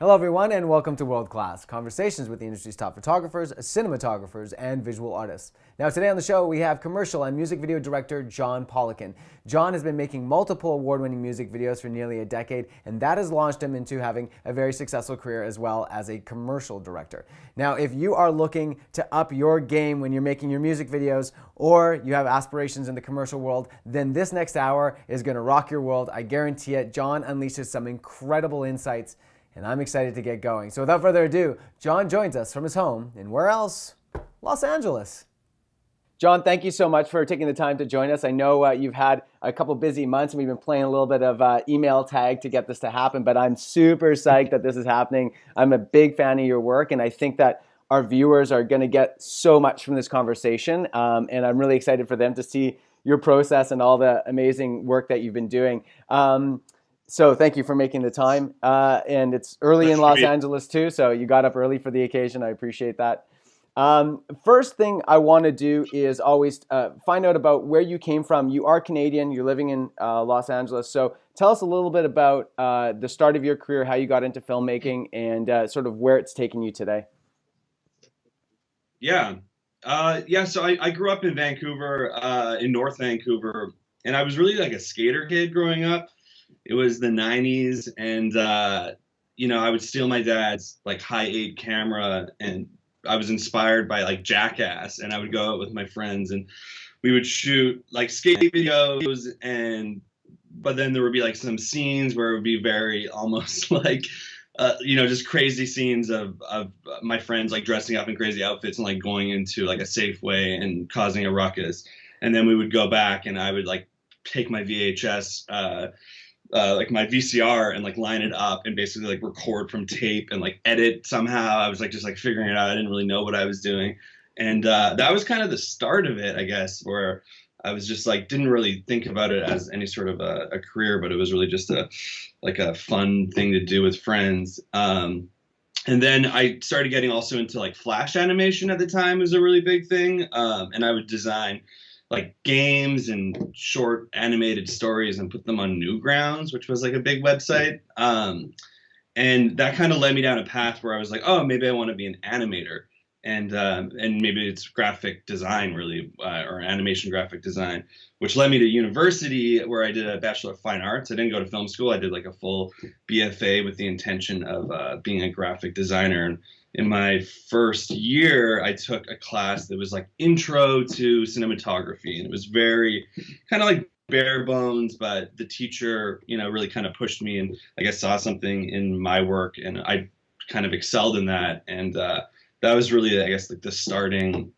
Hello everyone and welcome to World Class, conversations with the industry's top photographers, cinematographers, and visual artists. Now today on the show we have commercial and music video director John Poliquin. John has been making multiple award-winning music videos for nearly a decade, and that has launched him into having a very successful career as well as a commercial director. Now if you are looking to up your game when you're making your music videos, or you have aspirations in the commercial world, then this next hour is going to rock your world. I guarantee it. John unleashes some incredible insights, and I'm excited to get going. So without further ado, John joins us from his home in where else? Los Angeles. John, thank you so much for taking the time to join us. I know you've had a couple busy months and we've been playing a little bit of email tag to get this to happen, but I'm super psyched that this is happening. I'm a big fan of your work, and I think that our viewers are going to get so much from this conversation, and I'm really excited for them to see your process and all the amazing work that you've been doing. So thank you for making the time. And it's early in Los Angeles too, so you got up early for the occasion. I appreciate that. First thing I want to do is always find out about where you came from. You are Canadian, you're living in Los Angeles. So tell us a little bit about the start of your career, how you got into filmmaking, and sort of where it's taken you today. Yeah. So I grew up in Vancouver, in North Vancouver, and I was really like a skater kid growing up. It was the 90s, and I would steal my dad's like high-8 camera, and I was inspired by like Jackass, and I would go out with my friends and we would shoot like skate videos, but then there would be like some scenes where it would be very almost like just crazy scenes of my friends like dressing up in crazy outfits and like going into like a Safeway and causing a ruckus. And then we would go back and I would like take my VHS, like my VCR, and like line it up and basically like record from tape and like edit somehow. I was like just like figuring it out. I didn't really know what I was doing. And that was kind of the start of it, I guess, where I was just like, didn't really think about it as any sort of a career, but it was really just a fun thing to do with friends. And then I started getting also into like flash animation at the time was a really big thing. And I would design like games and short animated stories and put them on Newgrounds, which was like a big website. And that kind of led me down a path where I was like, oh, maybe I want to be an animator. And maybe it's graphic design really, or animation graphic design, which led me to university where I did a Bachelor of Fine Arts. I didn't go to film school. I did like a full BFA with the intention of being a graphic designer. And in my first year, I took a class that was like intro to cinematography. And it was very kind of like bare bones, but the teacher, really kind of pushed me and I guess saw something in my work, and I kind of excelled in that. And that was really, I guess, like the starting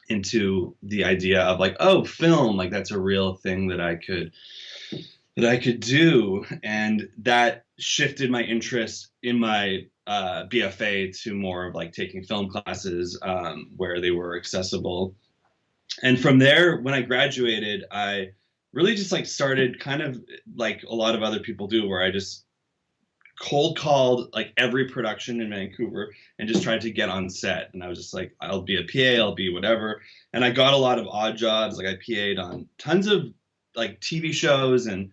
into the idea of like, oh, film, like that's a real thing that I could do. And that shifted my interest in my BFA to more of like taking film classes where they were accessible. And from there, when I graduated, I really just like started kind of like a lot of other people do, where I just cold called like every production in Vancouver and just tried to get on set. And I was just like, I'll be a PA, I'll be whatever. And I got a lot of odd jobs. Like I PA'd on tons of like TV shows and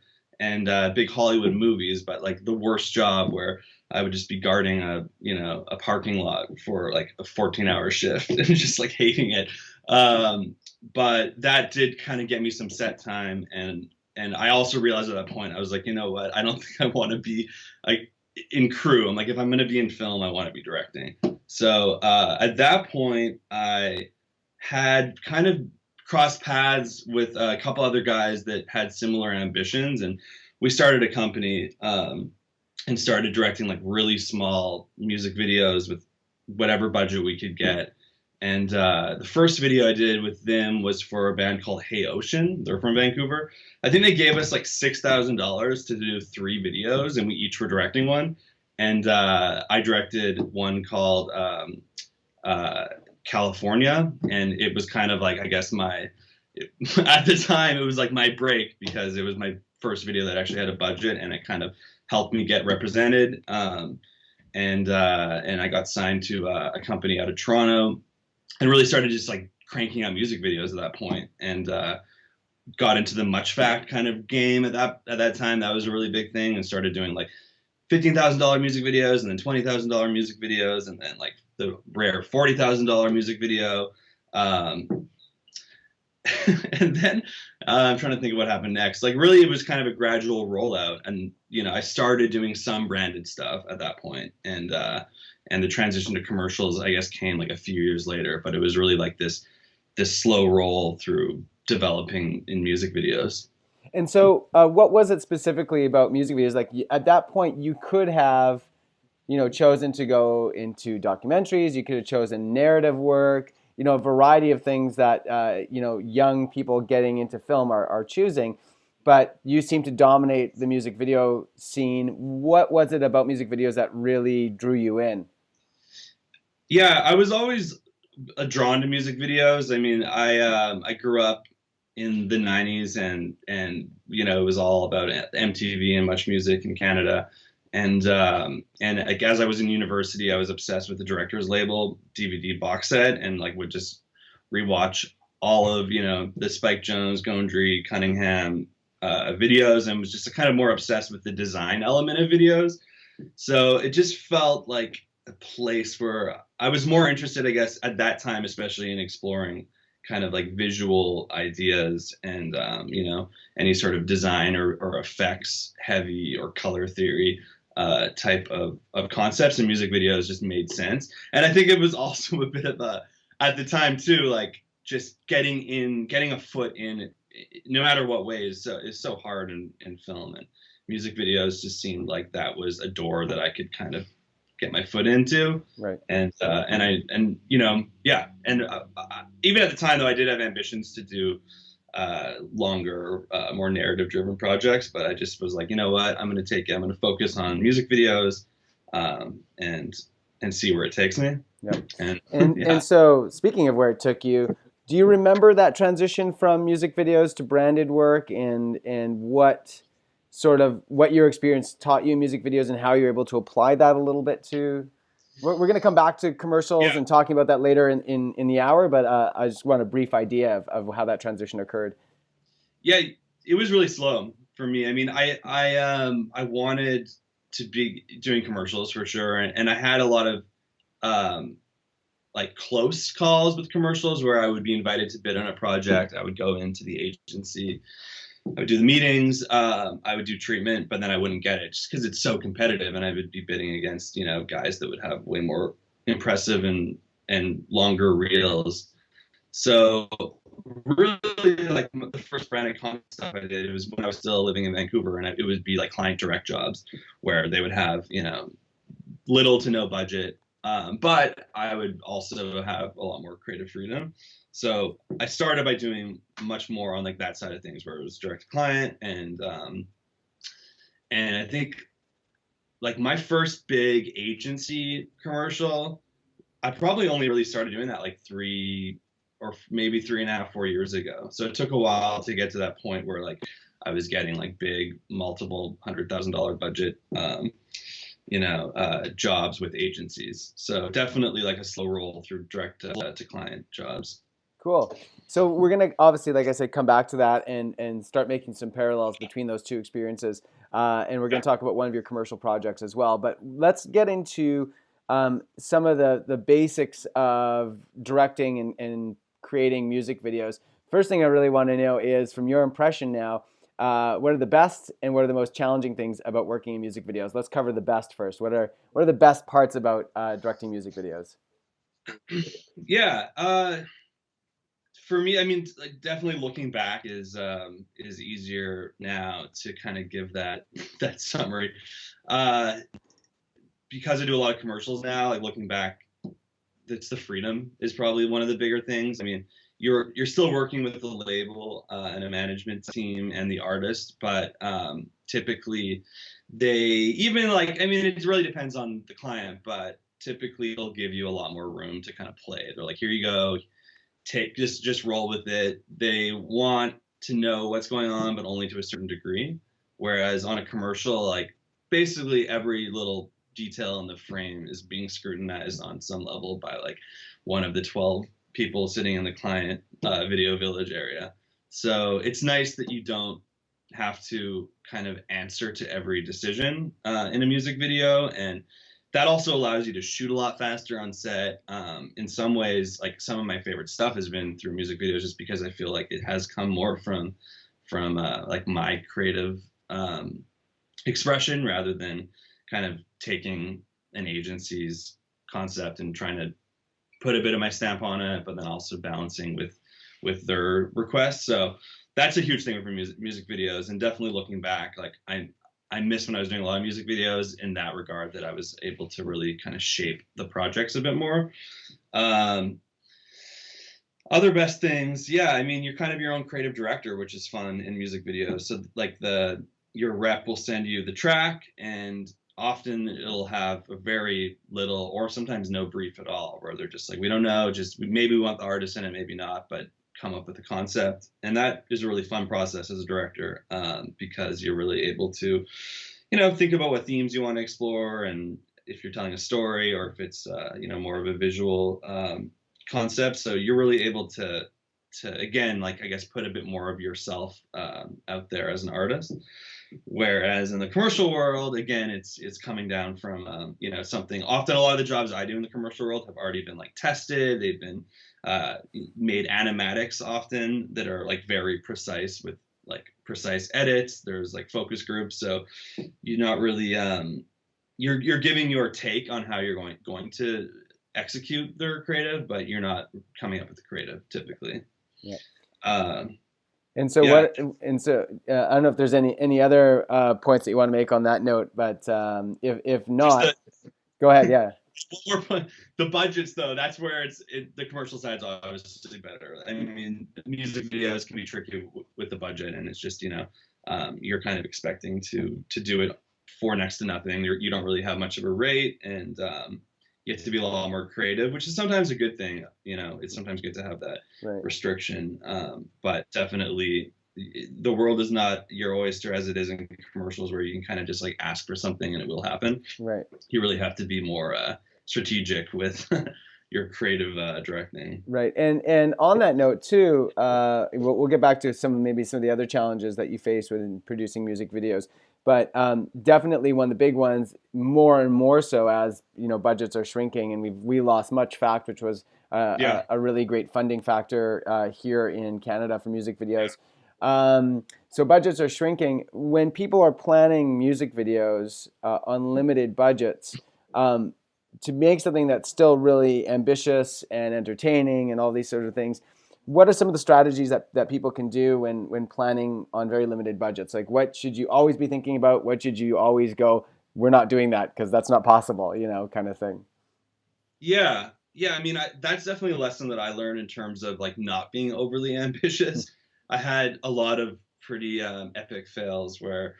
big Hollywood movies, but like the worst job where I would just be guarding a parking lot for like a 14-hour shift and just like hating it. But that did kind of get me some set time. And I also realized at that point, I was like, you know what, I don't think I want to be like in crew. I'm like, if I'm going to be in film, I want to be directing. So at that point, I had kind of crossed paths with a couple other guys that had similar ambitions. And we started a company and started directing like really small music videos with whatever budget we could get. And the first video I did with them was for a band called Hey Ocean. They're from Vancouver. I think they gave us like $6,000 to do 3 videos, and we each were directing one. And I directed one called California, and it was kind of like, I guess at the time it was like my break, because it was my first video that actually had a budget, and it kind of helped me get represented. And I got signed to a company out of Toronto, and really started just like cranking out music videos at that point, and got into the much fact kind of game at that time. That was a really big thing, and started doing like $15,000 music videos, and then $20,000 music videos, and then like the rare $40,000 music video. And then I'm trying to think of what happened next. Like really, it was kind of a gradual rollout, and I started doing some branded stuff at that point, and the transition to commercials, I guess, came like a few years later. But it was really like this slow roll through developing in music videos. And so, what was it specifically about music videos? Like at that point, you could have, chosen to go into documentaries. You could have chosen narrative work. A variety of things that young people getting into film are choosing. But you seem to dominate the music video scene. What was it about music videos that really drew you in? Yeah, I was always drawn to music videos. I mean, I grew up in the 90s, and it was all about MTV and Much Music in Canada. And like, as I was in university, I was obsessed with the Director's Label DVD box set, and like would just rewatch all of the Spike Jonze, Gondry, Cunningham videos, and was just kind of more obsessed with the design element of videos. So it just felt like a place where I was more interested, I guess, at that time, especially in exploring kind of like visual ideas and any sort of design or effects heavy or color theory type of concepts, and music videos just made sense. And I think it was also a bit of at the time too, like just getting a foot in, no matter what way, is so hard in film, and music videos just seemed like that was a door that I could kind of get my foot into. Right. And even at the time though, I did have ambitions to do longer, more narrative driven projects, but I just was like, you know what, I'm going to focus on music videos, and see where it takes me. Yep. And and so, speaking of where it took you, do you remember that transition from music videos to branded work, and what your experience taught you in music videos, and how you're able to apply that a little bit to? We're going to come back to commercials and talking about that later in the hour, but I just want a brief idea of how that transition occurred. Yeah, it was really slow for me. I mean, I wanted to be doing commercials for sure, and I had a lot of like close calls with commercials where I would be invited to bid on a project. I would go into the agency, I would do the meetings, I would do treatment, but then I wouldn't get it just because it's so competitive, and I would be bidding against guys that would have way more impressive and longer reels. So really, like the first branded content stuff I did, it was when I was still living in Vancouver, and it would be like client direct jobs where they would have little to no budget, but I would also have a lot more creative freedom. So I started by doing much more on like that side of things, where it was direct to client, and I think like my first big agency commercial, I probably only really started doing that like 3 or maybe 3.5, 4 years ago. So it took a while to get to that point where like I was getting like big, multiple $100,000 budget, jobs with agencies. So definitely like a slow roll through direct to client jobs. Cool. So we're going to obviously, like I said, come back to that and start making some parallels between those two experiences. And we're going to talk about one of your commercial projects as well. But let's get into some of the basics of directing and creating music videos. First thing I really want to know is, from your impression now, what are the best and what are the most challenging things about working in music videos? Let's cover the best first. What are the best parts about directing music videos? Yeah. For me, I mean, like definitely looking back is easier now to kind of give that summary, because I do a lot of commercials now. Like looking back, it's the freedom is probably one of the bigger things. I mean, you're still working with the label and a management team and the artist, but typically they even like, I mean, it really depends on the client, but typically they'll give you a lot more room to kind of play. They're like, here you go. Just roll with it. They want to know what's going on, but only to a certain degree. Whereas on a commercial, like basically every little detail in the frame is being scrutinized on some level by like one of the 12 people sitting in the client video village area. So it's nice that you don't have to kind of answer to every decision in a music video, and that also allows you to shoot a lot faster on set. In some ways, like some of my favorite stuff has been through music videos, just because I feel like it has come more from like my creative expression, rather than kind of taking an agency's concept and trying to put a bit of my stamp on it, but then also balancing with their requests. So that's a huge thing for music videos. And definitely looking back, like I miss when I was doing a lot of music videos in that regard, that I was able to really kind of shape the projects a bit more. Other best things, yeah, I mean, you're kind of your own creative director, which is fun in music videos. So like your rep will send you the track, and often it'll have a very little or sometimes no brief at all, where they're just like, we don't know, just maybe we want the artist in it, maybe not, but come up with a concept. And that is a really fun process as a director, because you're really able to, think about what themes you want to explore, and if you're telling a story, or if it's more of a visual concept. So you're really able to again, like, I guess, put a bit more of yourself out there as an artist. Whereas in the commercial world, again, it's coming down from something. Often a lot of the jobs I do in the commercial world have already been like tested. They've been made animatics often that are like very precise, with like precise edits. There's like focus groups, so you're not really you're giving your take on how you're going to execute their creative, but you're not coming up with the creative typically. Yeah. Um, And so yeah. I don't know if there's any other points that you want to make on that note, but if not, go ahead. Yeah. The budgets, though, that's where the commercial side's obviously better. I mean, music videos can be tricky with the budget, and it's just you're kind of expecting to do it for next to nothing. You don't really have much of a rate, and you have to be a lot more creative, which is sometimes a good thing. It's sometimes good to have that restriction, but definitely the world is not your oyster as it is in commercials, where you can kind of just like ask for something and it will happen. Right. You really have to be more strategic with your creative directing. Right. And on that note too, we'll get back to some of the other challenges that you face when producing music videos. But definitely one of the big ones, more and more so as budgets are shrinking, and we lost Much-Fact, which was a really great funding factor here in Canada for music videos. So budgets are shrinking. When people are planning music videos on limited budgets, to make something that's still really ambitious and entertaining and all these sort of things, what are some of the strategies that people can do when planning on very limited budgets? Like, what should you always be thinking about? What should you always go, we're not doing that because that's not possible, kind of thing? Yeah. I mean, that's definitely a lesson that I learned in terms of like not being overly ambitious. I had a lot of pretty epic fails where,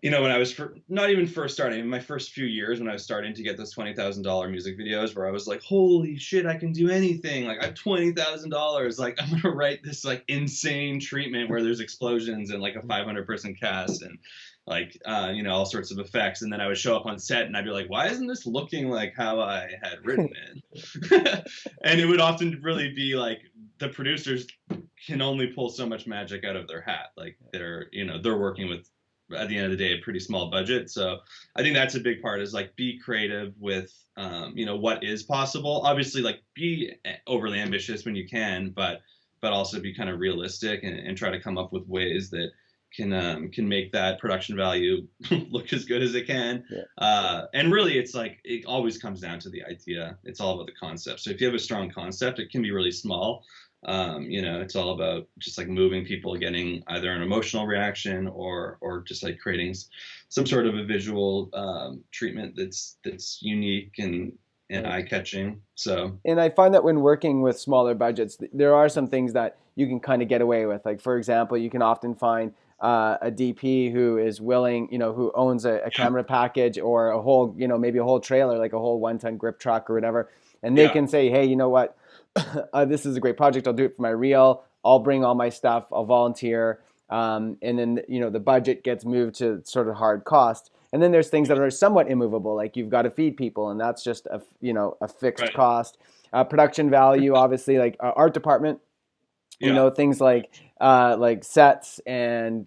when I was not even first starting, in my first few years when I was starting to get those $20,000 music videos, where I was like, holy shit, I can do anything. Like, I have $20,000. Like, I'm going to write this like insane treatment where there's explosions and like a 500-person cast and like, all sorts of effects. And then I would show up on set and I'd be like, why isn't this looking like how I had written it? And it would often really be like, the producers can only pull so much magic out of their hat. Like they're working with, at the end of the day, a pretty small budget. So I think that's a big part, is like be creative with what is possible. Obviously, like be overly ambitious when you can, but also be kind of realistic and try to come up with ways that can make that production value look as good as it can. And really, it's like it always comes down to the idea. It's all about the concept. So if you have a strong concept, it can be really small. It's all about just like moving people, getting either an emotional reaction or just like creating some sort of a visual treatment that's unique and eye-catching. So, and I find that when working with smaller budgets, there are some things that you can kind of get away with. Like, for example, you can often find a DP who is willing, who owns a camera package or a whole, maybe a whole trailer, like a whole 1-ton grip truck or whatever. And they can say, hey, you know what? This is a great project. I'll do it for my reel. I'll bring all my stuff. I'll volunteer. And then, the budget gets moved to sort of hard cost. And then there's things that are somewhat immovable, like you've got to feed people, and that's just a fixed cost. Production value, obviously, like art department. Yeah. things like sets and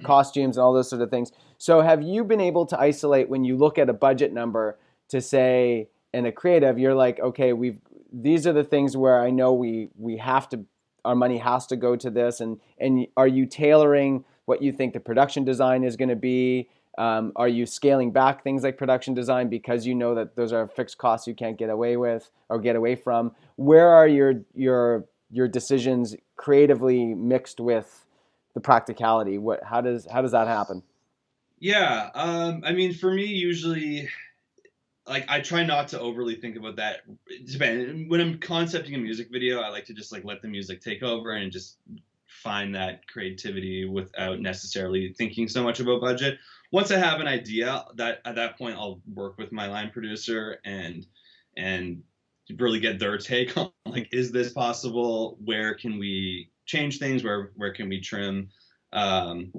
costumes and all those sort of things. So have you been able to isolate when you look at a budget number to say, in a creative, you're like, okay, these are the things where I know we have to, our money has to go to this, and are you tailoring what you think the production design is going to be? Are you scaling back things like production design because you know that those are fixed costs you can't get away with or get away from? Where are your decisions creatively mixed with the practicality? How does that happen? Yeah. I mean, for me, usually, like, I try not to overly think about that. It depends. When I'm concepting a music video, I like to just like let the music take over and just find that creativity without necessarily thinking so much about budget. Once I have an idea, that at that point I'll work with my line producer and really get their take on, like, is this possible? Where can we change things? Where can we trim? Um,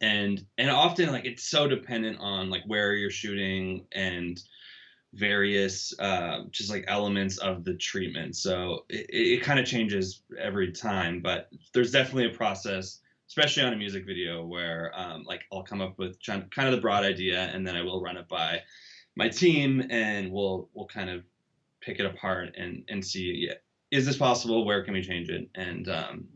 and often, like, it's so dependent on like where you're shooting and various just like elements of the treatment. So it kind of changes every time, but there's definitely a process, especially on a music video, where like I'll come up with kind of the broad idea, and then I will run it by my team, and we'll kind of pick it apart and see, yeah, is this possible? Where can we change it? And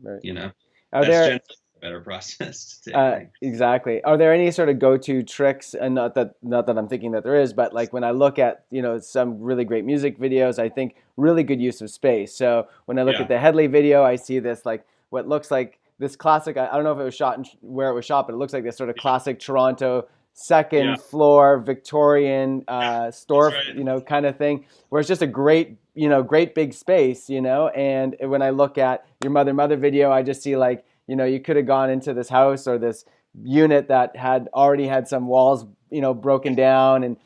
Right. you know, Are that's there generally a better process to take, I think. exactly. Are there any sort of go-to tricks? And not that I'm thinking that there is, but like when I look at some really great music videos, I think really good use of space. So when I look at Yeah. the Hedley video, I see this like what looks like this classic. I don't know if it was shot where it was shot, but it looks like this sort of classic Toronto Yeah. second floor Victorian That's store, right. kind of thing, where it's just a great big space, And when I look at your mother video, I just see like you could have gone into this house or this unit that had already had some walls, broken down, and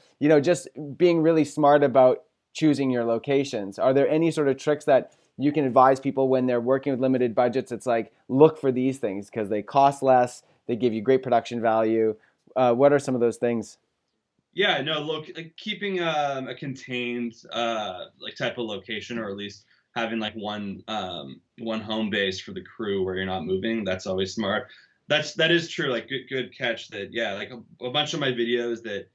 just being really smart about choosing your locations. Are there any sort of tricks that you can advise people when they're working with limited budgets? It's like, look for these things because they cost less, they give you great production value. What are some of those things? Yeah, no, look, like keeping a contained like type of location, or at least having like one home base for the crew where you're not moving. That's always smart. That is true. Like, good catch. That, yeah, like a bunch of my videos that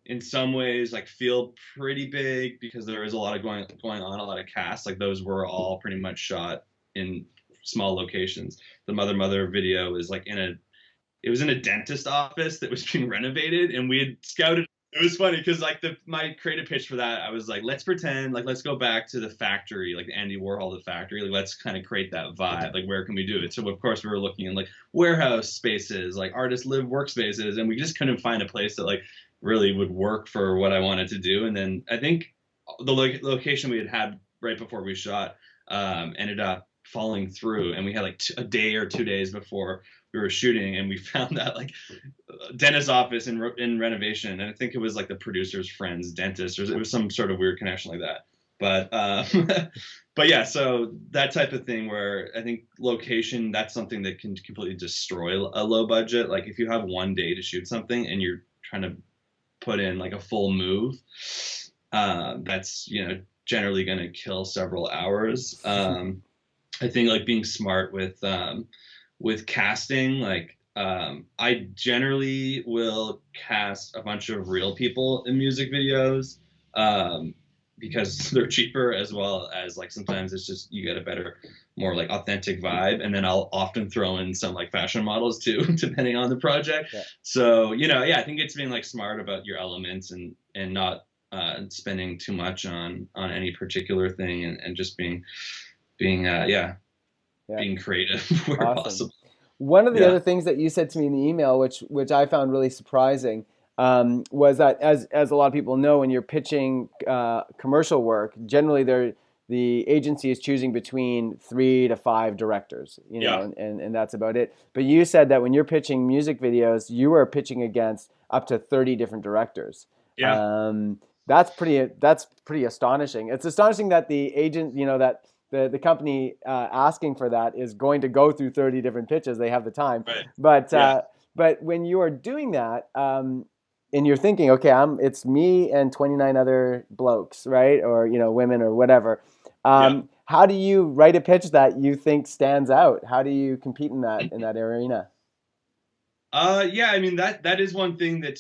in some ways like feel pretty big because there is a lot of going on, a lot of cast. Like, those were all pretty much shot in small locations. The mother video is like it was in a dentist office that was being renovated, and we had scouted. It was funny because like my creative pitch for that, I was like, let's pretend like, let's go back to the factory, like the Andy Warhol, the factory. Like, let's kind of create that vibe. Like, where can we do it? So of course we were looking in like warehouse spaces, like artist live workspaces, and we just couldn't find a place that like really would work for what I wanted to do. And then I think the location we had right before we shot ended up falling through, and we had like a day or 2 days before we were shooting, and we found that like dentist office in renovation, and I think it was like the producer's friend's dentist, or it was some sort of weird connection like that. But but yeah, so that type of thing where I think location, that's something that can completely destroy a low budget. Like, if you have one day to shoot something and you're trying to put in like a full move, that's generally going to kill several hours. I think like being smart with casting, like I generally will cast a bunch of real people in music videos because they're cheaper, as well as like sometimes it's just you get a better, more like authentic vibe. And then I'll often throw in some like fashion models too, depending on the project. Yeah. So yeah, I think it's being like smart about your elements and not spending too much on any particular thing, and just being Yeah. being creative where Awesome. possible. One of the Yeah. other things that you said to me in the email, which I found really surprising, was that as a lot of people know, when you're pitching commercial work, generally the agency is choosing between 3 to 5 directors, Yeah. and that's about it. But you said that when you're pitching music videos, you are pitching against up to 30 different directors. Yeah. That's pretty astonishing. It's astonishing that the agent, that the company asking for that is going to go through 30 different pitches. They have the time, Right. but Yeah. but when you are doing that, and you're thinking, okay, it's me and 29 other blokes, right, or women or whatever. Yeah. How do you write a pitch that you think stands out? How do you compete in that arena? Yeah, I mean that is one thing that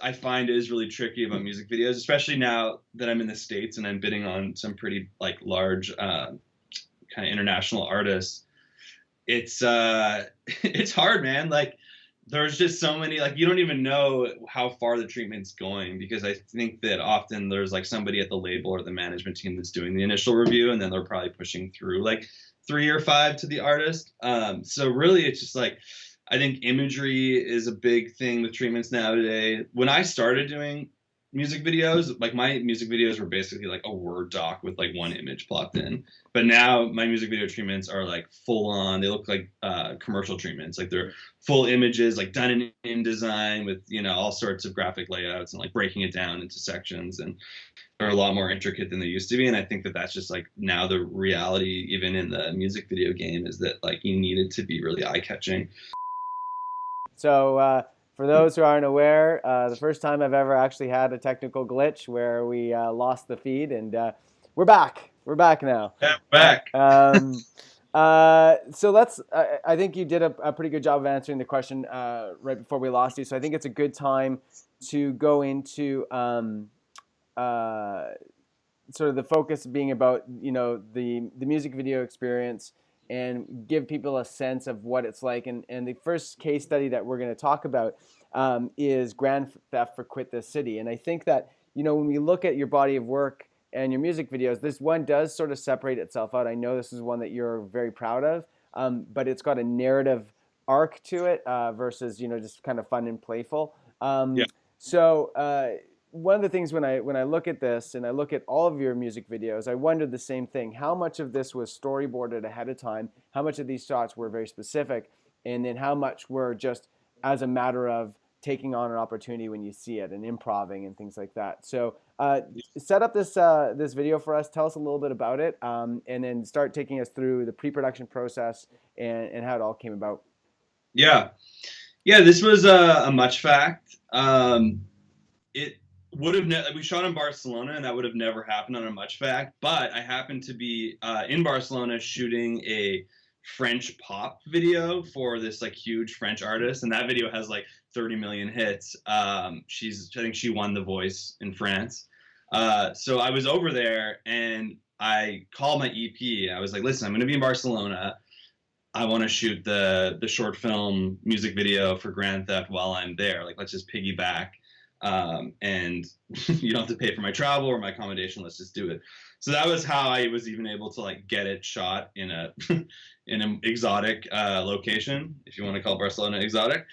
I find is really tricky about music videos, especially now that I'm in the States and I'm bidding on some pretty like large kind of international artists. It's it's hard, man. Like there's just so many, like you don't even know how far the treatment's going, because I think that often there's like somebody at the label or the management team that's doing the initial review, and then they're probably pushing through like 3 or 5 to the artist. So really it's just like I think imagery is a big thing with treatments nowadays. When I started doing music videos, like my music videos were basically like a Word doc with like one image plopped in. But now my music video treatments are like full on. They look like commercial treatments. Like they're full images, like done in InDesign with, you know, all sorts of graphic layouts and like breaking it down into sections. And they're a lot more intricate than they used to be. And I think that that's just like now the reality, even in the music video game, is that like you need it to be really eye catching. So, for those who aren't aware, the first time I've ever actually had a technical glitch where we lost the feed, and we're back. We're back now. Yeah, back. So let's. I think you did a pretty good job of answering the question right before we lost you. So I think it's a good time to go into sort of the focus being about, you know, the music video experience, and give people a sense of what it's like. And the first case study that we're going to talk about is Grand Theft for Quit This City. And I think that, you know, when we look at your body of work and your music videos, this one does sort of separate itself out. I know this is one that you're very proud of, but it's got a narrative arc to it versus, you know, just kind of fun and playful. Yeah. So one of the things when I look at this and I look at all of your music videos, I wondered the same thing. How much of this was storyboarded ahead of time? How much of these shots were very specific? And then how much were just as a matter of taking on an opportunity when you see it and improving and things like that? So set up this this video for us. Tell us a little bit about it, and then start taking us through the pre-production process and how it all came about. Yeah. Yeah, this was a much fact. It would have we shot in Barcelona, and that would have never happened on a much fact. But I happened to be in Barcelona shooting a French pop video for this like huge French artist, and that video has like 30 million hits. I think she won The Voice in France. So I was over there, and I called my EP. I was like, "Listen, I'm going to be in Barcelona. I want to shoot the short film music video for Grand Theft while I'm there. Like, let's just piggyback, and you don't have to pay for my travel or my accommodation. Let's just do it." So that was how I was even able to like get it shot in a in an exotic location, if you want to call Barcelona exotic.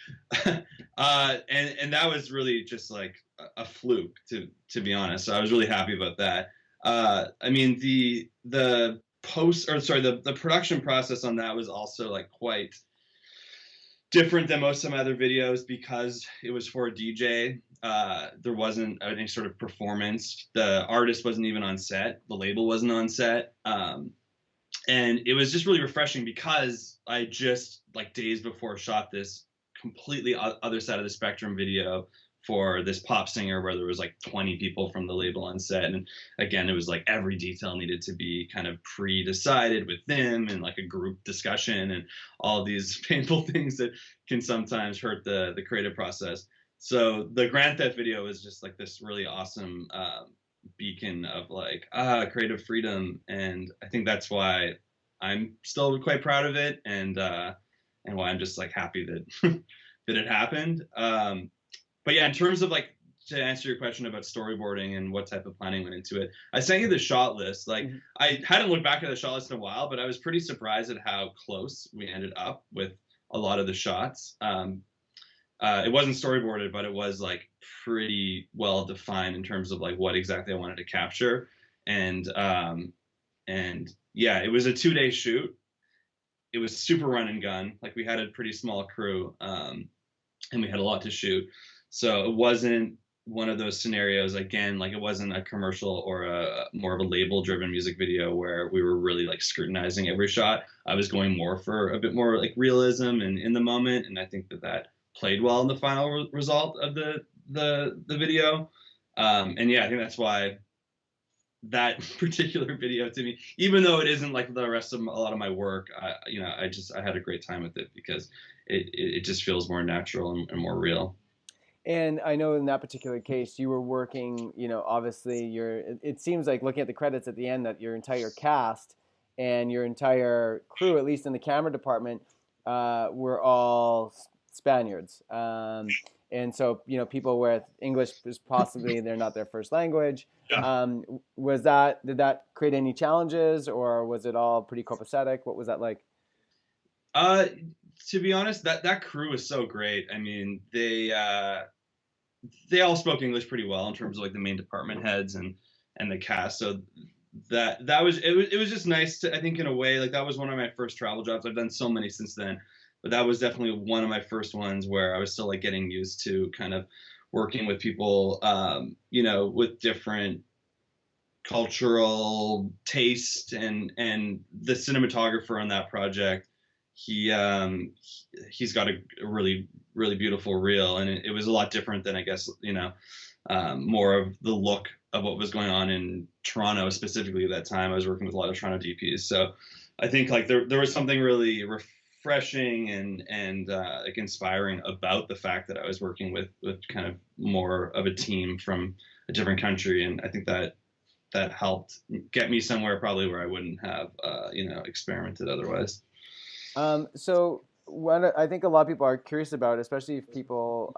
And that was really just like a fluke, to be honest. So I was really happy about that. I mean, the the production process on that was also like quite different than most of my other videos, because it was for a DJ. There wasn't any sort of performance. The artist wasn't even on set. The label wasn't on set. And it was just really refreshing, because I just like days before shot this completely other side of the spectrum video for this pop singer where there was like 20 people from the label on set. And again, it was like every detail needed to be kind of pre-decided with them, and like a group discussion and all these painful things that can sometimes hurt the creative process. So the Grand Theft video is just like this really awesome beacon of like creative freedom. And I think that's why I'm still quite proud of it, and why I'm just like happy that that it happened. But yeah, in terms of like, to answer your question about storyboarding and what type of planning went into it, I sent you the shot list. Like, I hadn't looked back at the shot list in a while, but I was pretty surprised at how close we ended up with a lot of the shots. It wasn't storyboarded, but it was like pretty well defined in terms of like what exactly I wanted to capture. And yeah, it was a 2-day shoot. It was super run and gun. Like, we had a pretty small crew, and we had a lot to shoot. So it wasn't one of those scenarios, again, like it wasn't a commercial or a more of a label driven music video where we were really like scrutinizing every shot. I was going more for a bit more like realism and in the moment. And I think that played well in the final result of the video. And yeah, I think that's why that particular video to me, even though it isn't like the rest of a lot of my work. I had a great time with it because it just feels more natural and more real. And I know in that particular case, you were working, obviously it seems like looking at the credits at the end that your entire cast and your entire crew, at least in the camera department, were all Spaniards. And so, people with English is possibly they're not their first language. Yeah. Did that create any challenges, or was it all pretty copacetic? What was that like? Uh, to be honest, that crew was so great. I mean, they all spoke English pretty well in terms of like the main department heads and the cast. So it was just nice to, I think, in a way, like that was one of my first travel jobs. I've done so many since then, but that was definitely one of my first ones where I was still like getting used to kind of working with people, with different cultural taste, and the cinematographer on that project, he's got a really really beautiful reel, and it was a lot different than, I guess, more of the look of what was going on in Toronto specifically at that time. I was working with a lot of Toronto DPs, so I think like there was something really refreshing and like inspiring about the fact that I was working with kind of more of a team from a different country, and I think that helped get me somewhere probably where I wouldn't have experimented otherwise. So what I think a lot of people are curious about, especially if people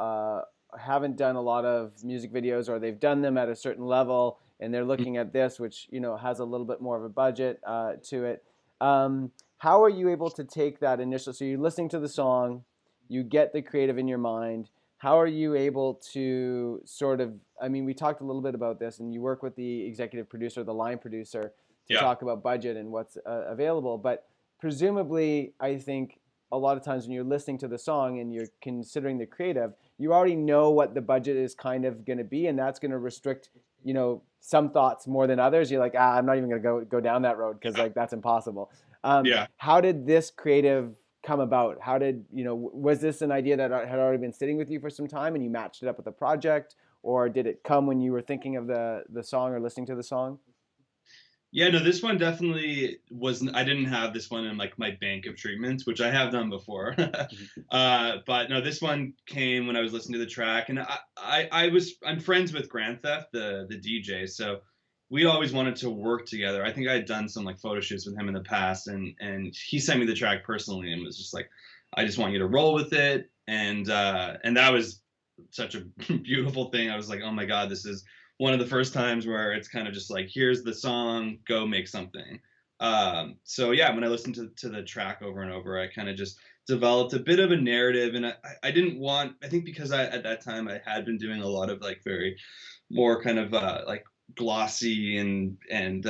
haven't done a lot of music videos, or they've done them at a certain level and they're looking at this, which has a little bit more of a budget to it. How are you able to take that initial? So you're listening to the song, you get the creative in your mind. How are you able to sort of? I mean, we talked a little bit about this, and you work with the executive producer, the line producer, to Yeah. talk about budget and what's available. But presumably, I think a lot of times when you're listening to the song and you're considering the creative, you already know what the budget is kind of going to be, and that's going to restrict, some thoughts more than others. You're like, I'm not even going to go down that road because like that's impossible. Yeah. How did this creative come about? How did was this an idea that had already been sitting with you for some time and you matched it up with the project, or did it come when you were thinking of the song or listening to the song? Yeah, no, this one definitely wasn't. I didn't have this one in like my bank of treatments, which I have done before. But no, this one came when I was listening to the track, and I'm friends with Grand Theft, the DJ, so we always wanted to work together. I think I had done some like photo shoots with him in the past, and he sent me the track personally and was just like, I just want you to roll with it, and that was such a beautiful thing. I was like, oh my God, this is one of the first times where it's kind of just like, here's the song, go make something. So yeah, when I listened to the track over and over, I kind of just developed a bit of a narrative, and I didn't want, I think because at that time I had been doing a lot of like very more kind of like glossy and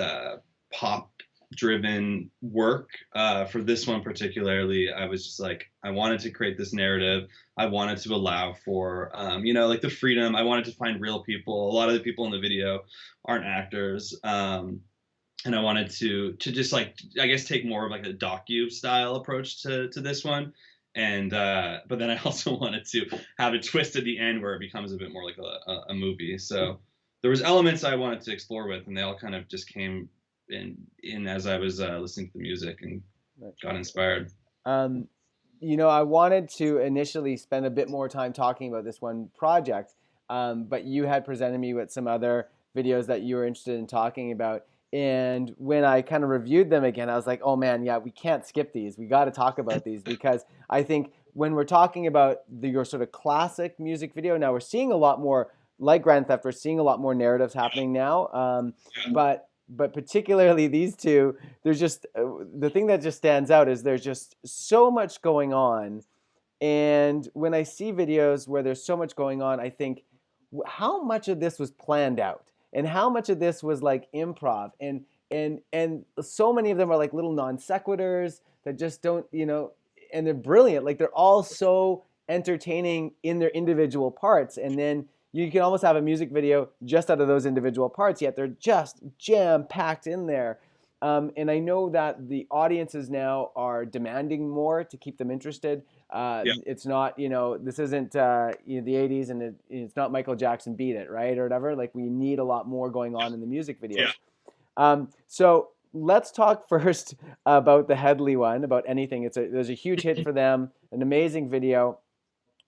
pop driven work. For this one particularly, I was just like, I wanted to create this narrative. I wanted to allow for, like the freedom. I wanted to find real people. A lot of the people in the video aren't actors. And I wanted to just like, I guess, take more of like a docu style approach to this one. And but then I also wanted to have a twist at the end where it becomes a bit more like a movie. So there was elements I wanted to explore with, and they all kind of just came in as I was listening to the music and got inspired. Um, I wanted to initially spend a bit more time talking about this one project, but you had presented me with some other videos that you were interested in talking about. And when I kind of reviewed them again, I was like, oh man, yeah, we can't skip these. We got to talk about these because I think when we're talking about your sort of classic music video, now we're seeing a lot more, like Grand Theft, we're seeing a lot more narratives happening now. But particularly these two, there's just the thing that just stands out is there's just so much going on. And when I see videos where there's so much going on, I think, how much of this was planned out, and how much of this was like improv, and so many of them are like little non sequiturs that just don't, and they're brilliant. Like they're all so entertaining in their individual parts, and then you can almost have a music video just out of those individual parts, yet they're just jam packed in there. And I know that the audiences now are demanding more to keep them interested. Yeah. It's not, this isn't the 80s, and it's not Michael Jackson Beat It, right? Or whatever. Like we need a lot more going on in the music videos. Yeah. So let's talk first about the Hedley one, about anything. There's a huge hit for them, an amazing video,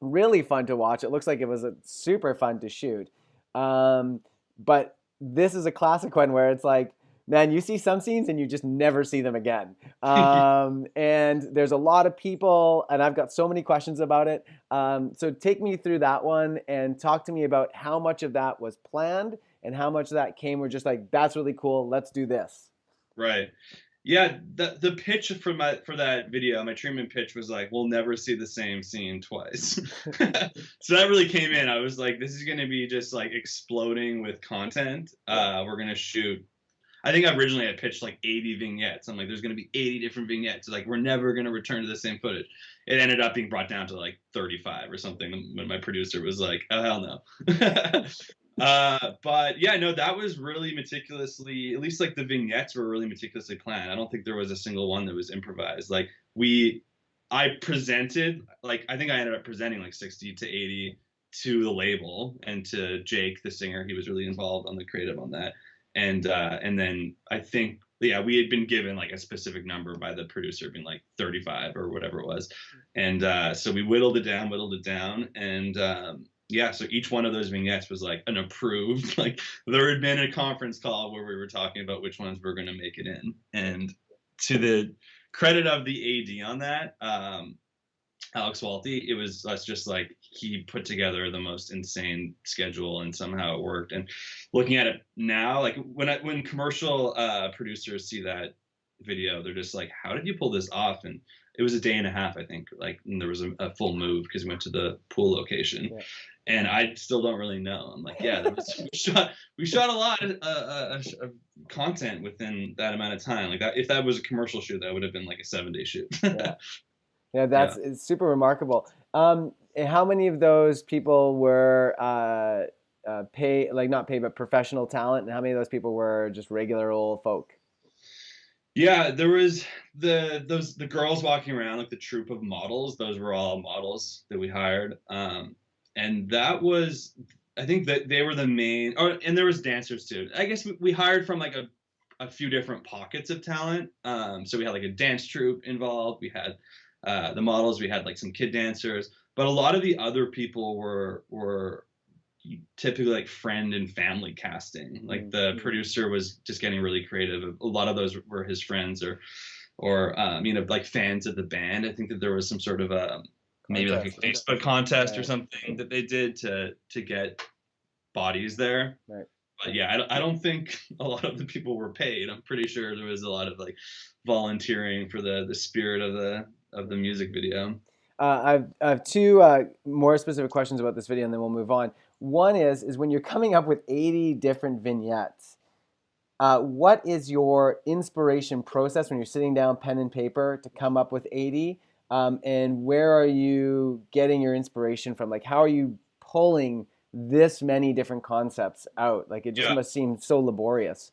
really fun to watch. It looks like it was super fun to shoot. But this is a classic one where it's like, man, you see some scenes and you just never see them again. And there's a lot of people, and I've got so many questions about it. So take me through that one and talk to me about how much of that was planned and how much of that came were just like, that's really cool, let's do this. Right. Yeah, the pitch for that video, my treatment pitch was like, we'll never see the same scene twice. So that really came in. I was like, this is going to be just like exploding with content. We're going to shoot. I think originally I pitched like 80 vignettes. I'm like, there's going to be 80 different vignettes. Like, we're never going to return to the same footage. It ended up being brought down to like 35 or something when my producer was like, oh, hell no. But yeah, no, that was really meticulously, at least like the vignettes were really meticulously planned. I don't think there was a single one that was improvised. Like I presented, like, I think I ended up presenting like 60 to 80 to the label and to Jake, the singer. He was really involved on the creative on that. And then I think, yeah, we had been given like a specific number by the producer, being like 35 or whatever it was. And so we whittled it down. And yeah, so each one of those vignettes was like an approved, like there had been a conference call where we were talking about which ones we're going to make it in. And to the credit of the AD on that, Alex Walty, it was us just like, he put together the most insane schedule and somehow it worked. And looking at it now, like when commercial producers see that video, they're just like, how did you pull this off? And it was a day and a half, I think, like, and there was a full move because we went to the pool location. Yeah. And I still don't really know. I'm like, yeah, we shot a lot of content within that amount of time. Like that, if that was a commercial shoot, that would have been like a 7-day shoot. Yeah, it's super remarkable. How many of those people were not paid, but professional talent, and how many of those people were just regular old folk? Yeah, there was the girls walking around, like the troupe of models. Those were all models that we hired. And that was, I think that they were the main, and there was dancers too. I guess we hired from like a few different pockets of talent. So we had like a dance troupe involved. We had the models. We had like some kid dancers, but a lot of the other people were typically like friend and family casting. Like the producer was just getting really creative. A lot of those were his friends or like fans of the band. I think that there was some sort of maybe like a Facebook contest or something that they did to get bodies there. Right. But yeah, I don't think a lot of the people were paid. I'm pretty sure there was a lot of like volunteering for the spirit of the music video. I have two more specific questions about this video, and then we'll move on. One is when you're coming up with 80 different vignettes, what is your inspiration process when you're sitting down pen and paper to come up with 80? And where are you getting your inspiration from? Like, how are you pulling this many different concepts out? Like, it just must seem so laborious.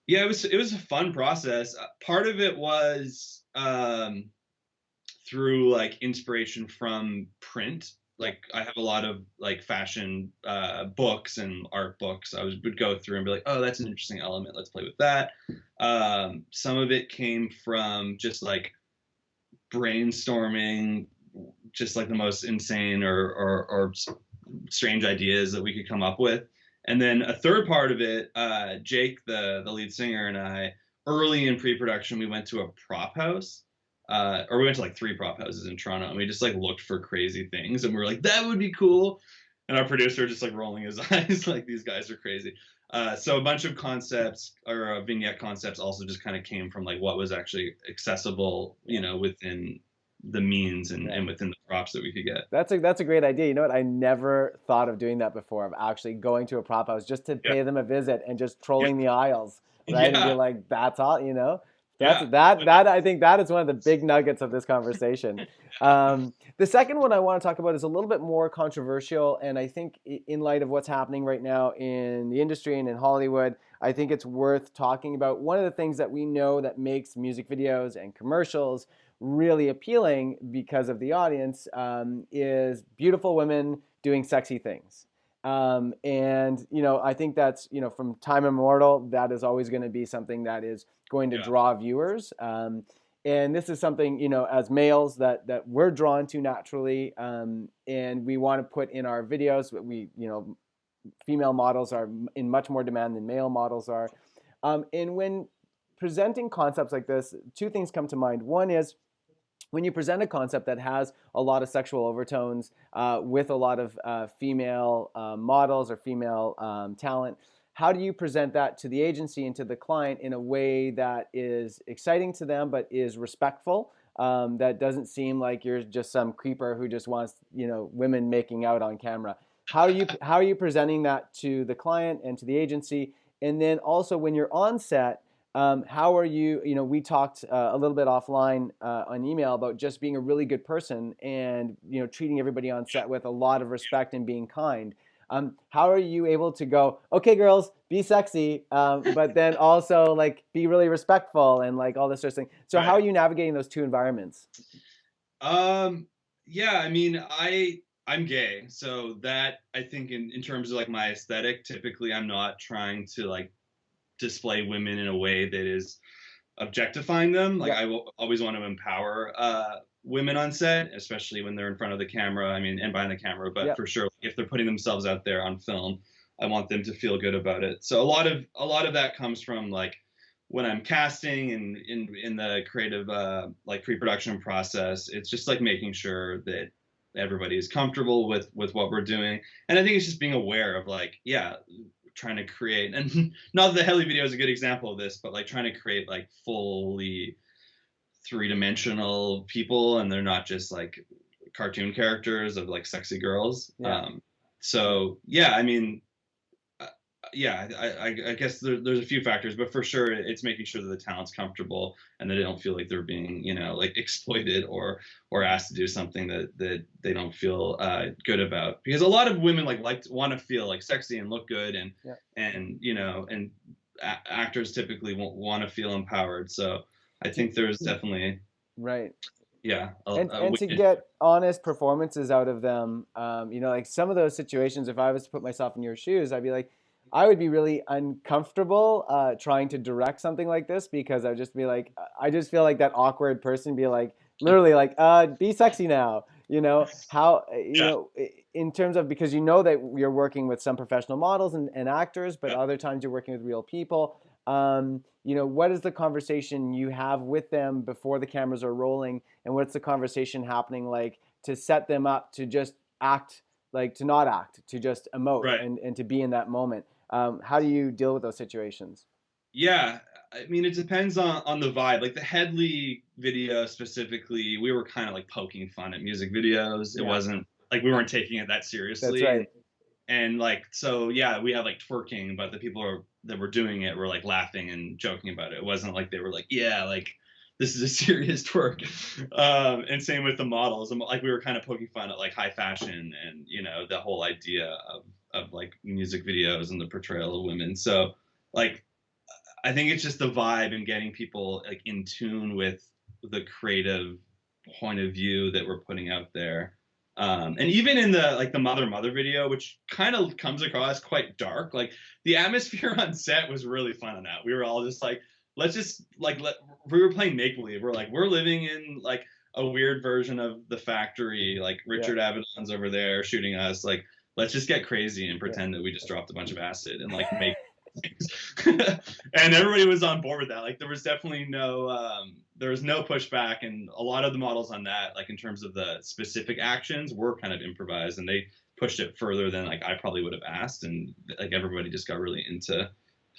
Yeah, it was a fun process. Part of it was through like inspiration from print. Like I have a lot of like fashion books and art books. I would go through and be like, oh, that's an interesting element. Let's play with that. Some of it came from just like brainstorming, just like the most insane or strange ideas that we could come up with. And then a third part of it, Jake, the lead singer, and I, early in pre-production, we went to a prop house. Or we went to like 3 prop houses in Toronto, and we just like looked for crazy things, and we were like, that would be cool. And our producer just like rolling his eyes, like, these guys are crazy. So a bunch of concepts or vignette concepts also just kind of came from like what was actually accessible, within the means and within the props that we could get. That's a great idea. You know what? I never thought of doing that before, of actually going to a prop house just to pay them a visit and just trolling the aisles, right? And be like, that's all, That I think that is one of the big nuggets of this conversation. The second one I want to talk about is a little bit more controversial, and I think in light of what's happening right now in the industry and in Hollywood, I think it's worth talking about. One of the things that we know that makes music videos and commercials really appealing because of the audience is beautiful women doing sexy things. And, I think that's, from time immemorial, that is always going to be something that is going to Yeah. draw viewers. And this is something, as males that we're drawn to naturally. And we want to put in our videos. Female models are in much more demand than male models are. And when presenting concepts like this, two things come to mind. One is, when you present a concept that has a lot of sexual overtones with a lot of female models or female talent, how do you present that to the agency and to the client in a way that is exciting to them but is respectful, that doesn't seem like you're just some creeper who just wants women making out on camera? How are you presenting that to the client and to the agency? And then also, when you're on set, how are you, we talked a little bit offline on email about just being a really good person and, treating everybody on set with a lot of respect and being kind. How are you able to go, okay, girls, be sexy, but then also like be really respectful and like all this sort of thing? So how are you navigating those two environments? Yeah, I mean, I'm gay, so that, I think, in terms of like my aesthetic, typically I'm not trying to like display women in a way that is objectifying them. Like, I will always want to empower women on set, especially when they're in front of the camera. I mean, and behind the camera, but for sure, if they're putting themselves out there on film, I want them to feel good about it. So a lot of that comes from like when I'm casting and in the creative like pre-production process. It's just like making sure that everybody is comfortable with what we're doing. And I think it's just being aware of like, trying to create, and not that the Hedley video is a good example of this, but like trying to create like fully three-dimensional people, and they're not just like cartoon characters of like sexy girls. So yeah, I mean, I guess there's a few factors, but for sure it's making sure that the talent's comfortable and that they don't feel like they're being, like exploited or asked to do something that they don't feel good about. Because a lot of women like want to feel like sexy and look good, and and actors typically want to feel empowered. So I think there's definitely and to get honest performances out of them. Like some of those situations, if I was to put myself in your shoes, I'd be like, I would be really uncomfortable trying to direct something like this, because I'd just be like, I just feel like that awkward person, be like, literally like, be sexy now, how, in terms of, because that you're working with some professional models and actors, but other times you're working with real people. What is the conversation you have with them before the cameras are rolling, and what's the conversation happening like to set them up to just act, like to not act, to just emote and to be in that moment? How do you deal with those situations? Yeah, I mean, it depends on the vibe. Like the Hedley video specifically, we were kind of like poking fun at music videos. It wasn't like we weren't taking it that seriously. That's right. And like, so yeah, we had like twerking, but the people that were doing it were like laughing and joking about it. It wasn't like they were like, yeah, like this is a serious twerk. And same with the models. Like we were kind of poking fun at like high fashion and, the whole idea of like music videos and the portrayal of women. So like, I think it's just the vibe and getting people like in tune with the creative point of view that we're putting out there. And even in the mother video, which kind of comes across quite dark, like the atmosphere on set was really fun on that. We were all just like, let's just like, we were playing make believe. We're like, we're living in like a weird version of the factory. Like Richard Avedon's over there shooting us. Like, let's just get crazy and pretend that we just dropped a bunch of acid and like make and everybody was on board with that. Like there was definitely there was no pushback, and a lot of the models on that, like in terms of the specific actions, were kind of improvised, and they pushed it further than like I probably would have asked, and like everybody just got really into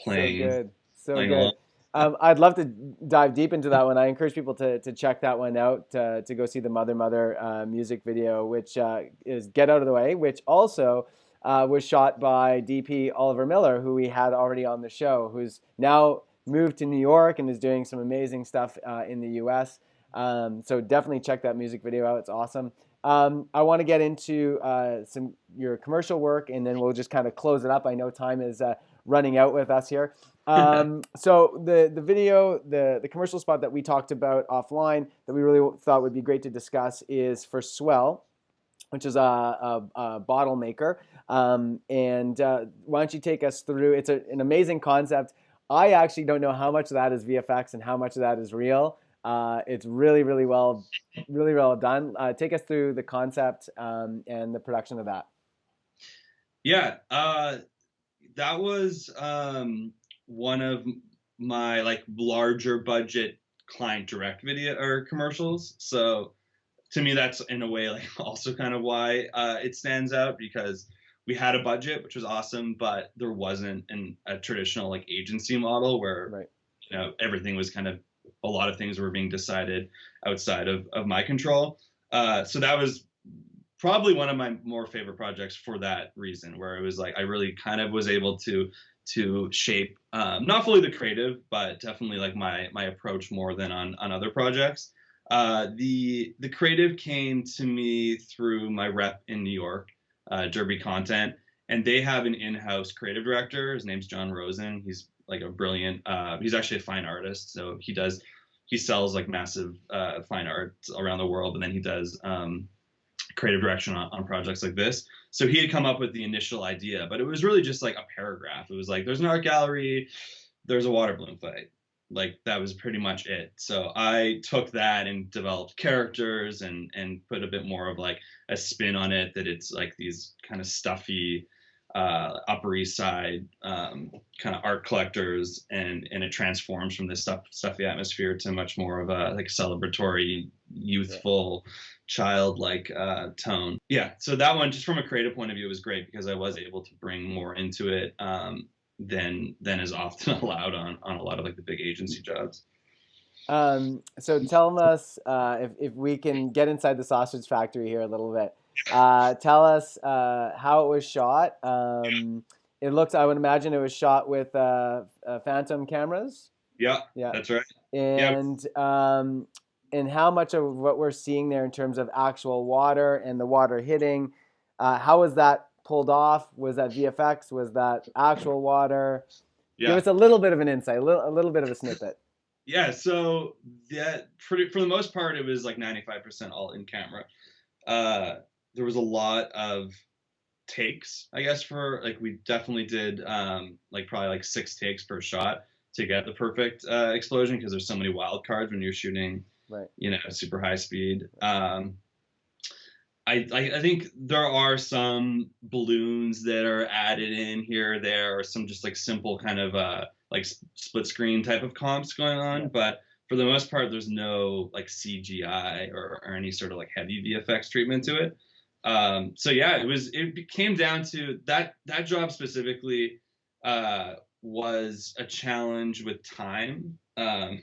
playing. So good. I'd love to dive deep into that one. I encourage people to check that one out, to go see the Mother music video, which is Get Out of the Way, which also was shot by DP Oliver Miller, who we had already on the show, who's now moved to New York and is doing some amazing stuff in the US. So definitely check that music video out. It's awesome. I want to get into your commercial work, and then we'll just kind of close it up. I know time is running out with us here. So the video, the commercial spot that we talked about offline that we really thought would be great to discuss is for Swell. which is a bottle maker. And why don't you take us through? It's an amazing concept. I actually don't know how much of that is VFX and how much of that is real. It's really well done. Take us through the concept and the production of that. Yeah, that was one of my like larger budget client direct video or commercials. So to me, that's in a way like also kind of why it stands out, because we had a budget, which was awesome, but there wasn't a traditional like agency model where Right. everything was kind of, a lot of things were being decided outside of my control. So that was probably one of my more favorite projects for that reason, where it was like I really kind of was able to shape not fully the creative, but definitely like my approach more than on other projects. The creative came to me through my rep in New York, Derby Content, and they have an in-house creative director. His name's John Rosen. He's like a brilliant. He's actually a fine artist, so he sells like massive fine art around the world, and then he does creative direction on projects like this. So he had come up with the initial idea, but it was really just like a paragraph. It was like, there's an art gallery, there's a water balloon fight. Like that was pretty much it. So I took that and developed characters and put a bit more of like a spin on it, that it's like these kind of stuffy Upper East Side kind of art collectors, and it transforms from this stuffy atmosphere to much more of a like celebratory, youthful, childlike tone. Yeah, so that one, just from a creative point of view, was great because I was able to bring more into it than is often allowed on a lot of like the big agency jobs. So tell us if we can get inside the sausage factory here a little bit. Tell us how it was shot. It looks, I would imagine it was shot with Phantom cameras. Yeah, Yeah. that's right. Yeah. And how much of what we're seeing there in terms of actual water and the water hitting, how was that pulled off? Was that VFX? Was that actual water? Yeah. Give us a little bit of an insight, a little bit of a snippet. Yeah, so that for the most part, it was like 95% all in camera. There was a lot of takes, I guess, for like we definitely did like probably like 6 takes per shot to get the perfect explosion, because there's so many wild cards when you're shooting, right, super high speed. I think there are some balloons that are added in here or there, or some just like simple kind of like split screen type of comps going on, yeah. But for the most part, there's no like CGI or any sort of like heavy VFX treatment to it. So yeah, it came down to that job specifically was a challenge with time. I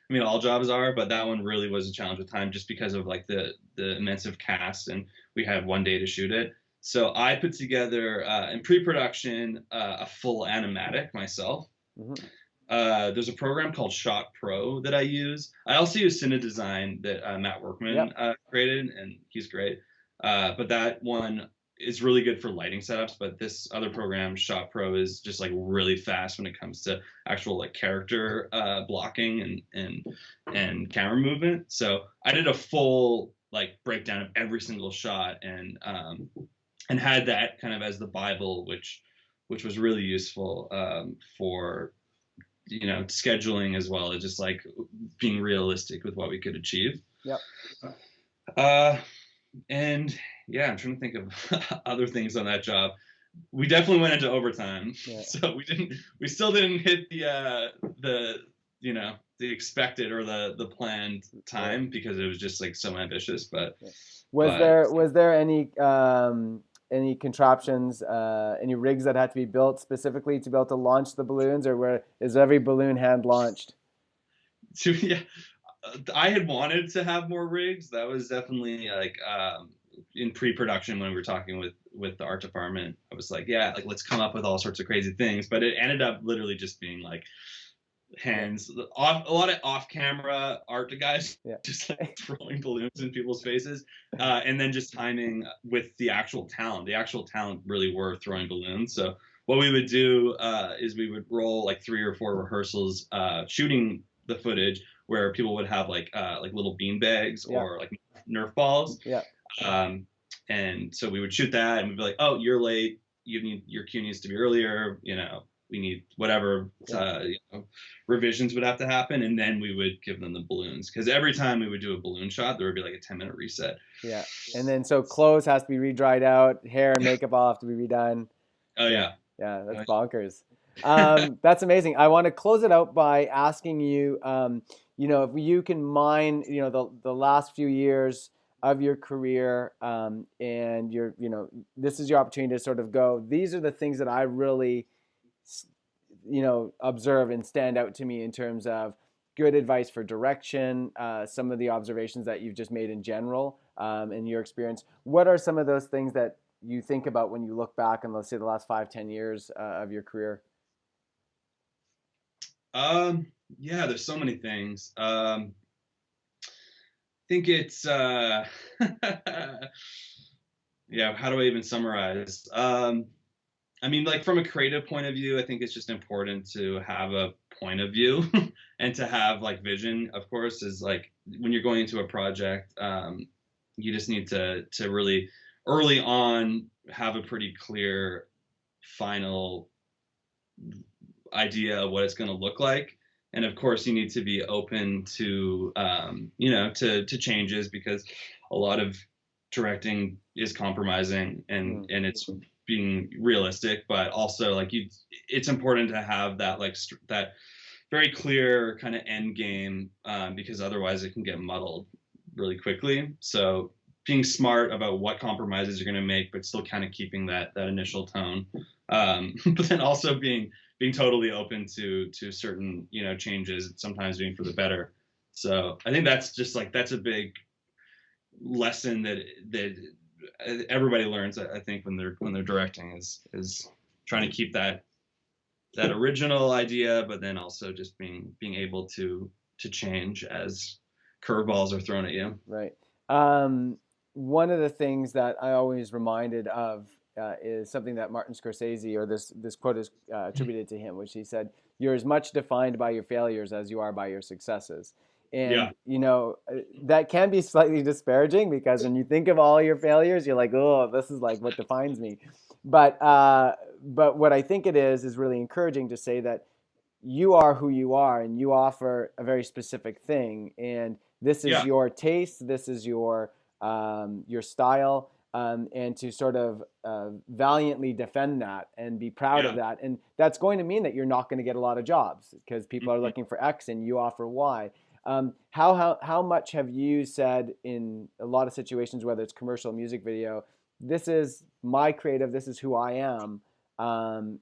mean, all jobs are, but that one really was a challenge with time, just because of like the immense cast, and we had 1 day to shoot it. So I put together in pre-production a full animatic myself. Mm-hmm. There's a program called Shot Pro that I use. I also use Cine Design that Matt Workman created, and he's great. But that one is really good for lighting setups. But this other program, Shot Pro, is just like really fast when it comes to actual like character blocking and camera movement. So I did a full like breakdown of every single shot, and had that kind of as the Bible, which was really useful for scheduling, as well as just like being realistic with what we could achieve. Yep. And yeah, I'm trying to think of other things on that job. We definitely went into overtime, so we still didn't hit the expected or the planned time, because it was just like so ambitious. But was there any contraptions, any rigs that had to be built specifically to be able to launch the balloons, or is every balloon hand launched? Yeah, I had wanted to have more rigs. That was definitely like in pre-production when we were talking with the art department. I was like, yeah, like let's come up with all sorts of crazy things. But it ended up literally just being like hands off, a lot of off-camera art guys just like throwing balloons in people's faces, and then just timing with the actual talent. The actual talent really were throwing balloons. So what we would do is we would roll like 3 or 4 rehearsals shooting the footage, where people would have like little bean bags or like Nerf balls. Yeah. And so we would shoot that, and we'd be like, oh, you're late. Your cue needs to be earlier. We need whatever revisions would have to happen, and then we would give them the balloons, because every time we would do a balloon shot, there would be like a 10-minute reset. Yeah. And then so clothes has to be re-dried out, hair and makeup all have to be redone. Oh yeah. Yeah, that's bonkers. That's amazing. I want to close it out by asking you, if you can mine, the last few years of your career, and this is your opportunity to sort of go, these are the things that I really, observe and stand out to me in terms of good advice for direction, some of the observations that you've just made in general, in your experience. What are some of those things that you think about when you look back on, let's say, the last 5-10 years of your career? Yeah, there's so many things. I think it's yeah, how do I even summarize? I mean, like, from a creative point of view, I think it's just important to have a point of view and to have like vision. Of course, is like when you're going into a project, you just need to really early on have a pretty clear final idea of what it's going to look like. And of course, you need to be open to to changes, because a lot of directing is compromising, and it's being realistic, but also like it's important to have that that very clear kind of end game, because otherwise it can get muddled really quickly. So being smart about what compromises you're going to make, but still kind of keeping that initial tone, but then also being totally open to certain changes, sometimes being for the better. So I think that's a big lesson that everybody learns, I think, when they're directing, is trying to keep that original idea, but then also just being able to change as curveballs are thrown at you. Right. One of the things that I always reminded of is something that Martin Scorsese, or this quote is attributed to him, which he said, "You're as much defined by your failures as you are by your successes." And that can be slightly disparaging, because when you think of all your failures, you're like, oh, this is like what defines me. But what I think it is really encouraging to say that you are who you are, and you offer a very specific thing, and this is your taste, this is your style, and to sort of valiantly defend that and be proud of that. And that's going to mean that you're not going to get a lot of jobs, because people are looking for X and you offer Y. How much have you said in a lot of situations, whether it's commercial, music video, this is my creative, this is who I am,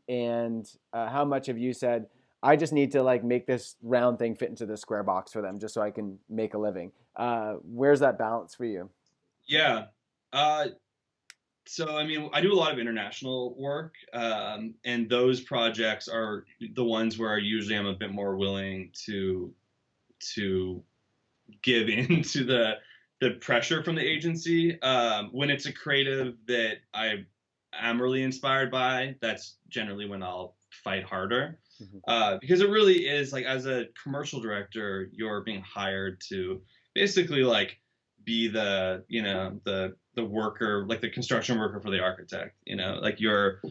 and how much have you said, I just need to like make this round thing fit into this square box for them just so I can make a living? Where's that balance for you? Yeah. So, I mean, I do a lot of international work, and those projects are the ones where usually I'm a bit more willing to give in to the pressure from the agency. When it's a creative that I am really inspired by, that's generally when I'll fight harder. Because it really is like, as a commercial director, you're being hired to basically like be the worker, like the construction worker for the architect, like you're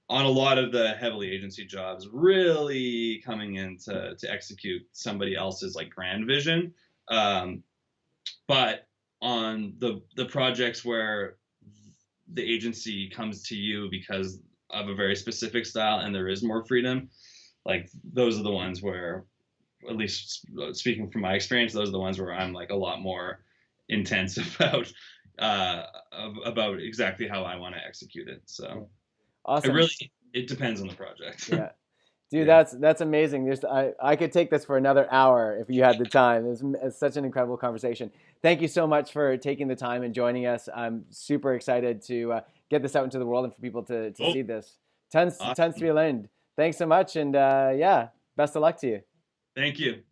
on a lot of the heavily agency jobs really coming in to execute somebody else's like grand vision. But on the projects where the agency comes to you because of a very specific style and there is more freedom, like those are the ones where, at least speaking from my experience, those are the ones where I'm like a lot more intense about exactly how I want to execute it. So awesome. It depends on the project. Yeah. Dude, that's amazing. I could take this for another hour if you had the time. It's such an incredible conversation. Thank you so much for taking the time and joining us. I'm super excited to get this out into the world and for people to see this. Tons to be learned. Thanks so much, and best of luck to you. Thank you.